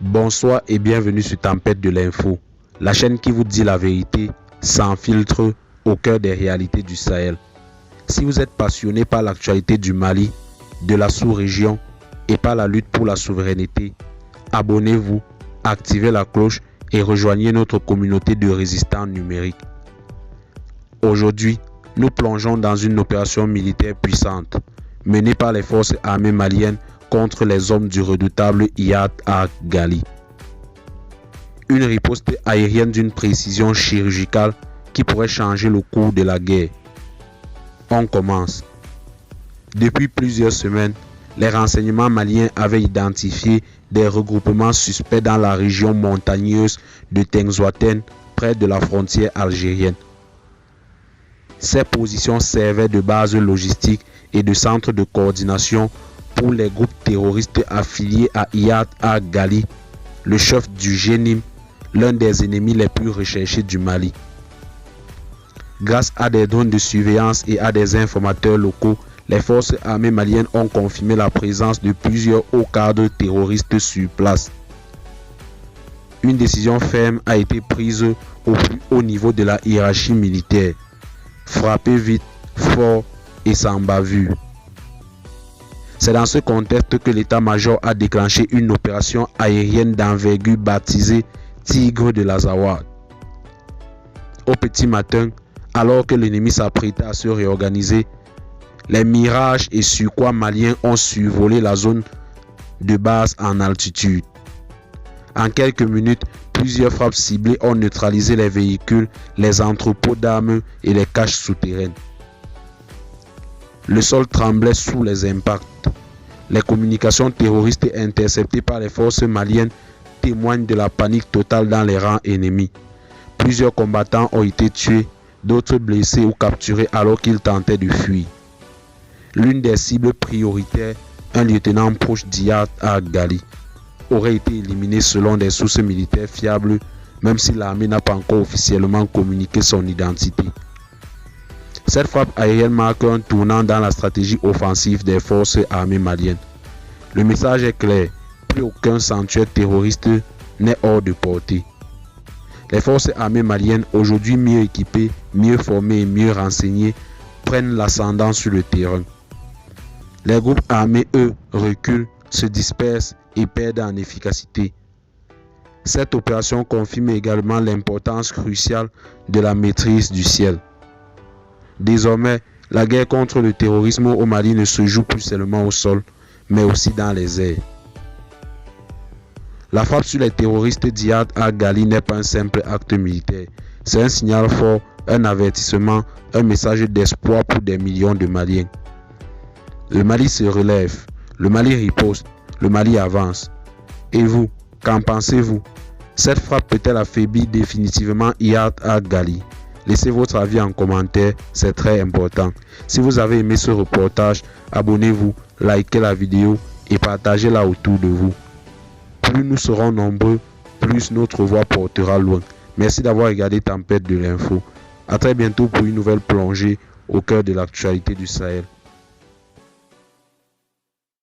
Bonsoir et bienvenue sur Tempête de l'info, la chaîne qui vous dit la vérité sans filtre au cœur des réalités du Sahel. Si vous êtes passionné par l'actualité du Mali, de la sous-région et par la lutte pour la souveraineté, abonnez-vous, activez la cloche et rejoignez notre communauté de résistants numériques. Aujourd'hui, nous plongeons dans une opération militaire puissante menée par les forces armées maliennes contre les hommes du redoutable Iyad Ghali. Une riposte aérienne d'une précision chirurgicale qui pourrait changer le cours de la guerre. On commence. Depuis plusieurs semaines, les renseignements maliens avaient identifié des regroupements suspects dans la région montagneuse de Tengouaten, près de la frontière algérienne. Ces positions servaient de base logistique et de centre de coordination pour les groupes terroristes affiliés à Iyad Ghali, le chef du Génim, l'un des ennemis les plus recherchés du Mali. Grâce à des drones de surveillance et à des informateurs locaux, les forces armées maliennes ont confirmé la présence de plusieurs hauts cadres terroristes sur place. Une décision ferme a été prise au plus haut niveau de la hiérarchie militaire. Frapper vite, fort et sans bavure. C'est dans ce contexte que l'état-major a déclenché une opération aérienne d'envergure baptisée Tigre de l'Azawad. Au petit matin, alors que l'ennemi s'apprêtait à se réorganiser, les Mirages et Sukhoi maliens ont survolé la zone de base en altitude. En quelques minutes, plusieurs frappes ciblées ont neutralisé les véhicules, les entrepôts d'armes et les caches souterraines. Le sol tremblait sous les impacts. Les communications terroristes interceptées par les forces maliennes témoignent de la panique totale dans les rangs ennemis. Plusieurs combattants ont été tués, d'autres blessés ou capturés alors qu'ils tentaient de fuir. L'une des cibles prioritaires, un lieutenant proche d'Iyad Ghali, aurait été éliminé selon des sources militaires fiables, même si l'armée n'a pas encore officiellement communiqué son identité. Cette frappe aérienne marque un tournant dans la stratégie offensive des forces armées maliennes. Le message est clair, plus aucun sanctuaire terroriste n'est hors de portée. Les forces armées maliennes, aujourd'hui mieux équipées, mieux formées et mieux renseignées, prennent l'ascendant sur le terrain. Les groupes armés, eux, reculent, se dispersent et perdent en efficacité. Cette opération confirme également l'importance cruciale de la maîtrise du ciel. Désormais, la guerre contre le terrorisme au Mali ne se joue plus seulement au sol, mais aussi dans les airs. La frappe sur les terroristes d'Iyad Ghali n'est pas un simple acte militaire. C'est un signal fort, un avertissement, un message d'espoir pour des millions de Maliens. Le Mali se relève, le Mali riposte, le Mali avance. Et vous, qu'en pensez-vous? Cette frappe peut-elle affaiblir définitivement Iyad Ghali? Laissez votre avis en commentaire, c'est très important. Si vous avez aimé ce reportage, abonnez-vous, likez la vidéo et partagez-la autour de vous. Plus nous serons nombreux, plus notre voix portera loin. Merci d'avoir regardé Tempête de l'info. A très bientôt pour une nouvelle plongée au cœur de l'actualité du Sahel.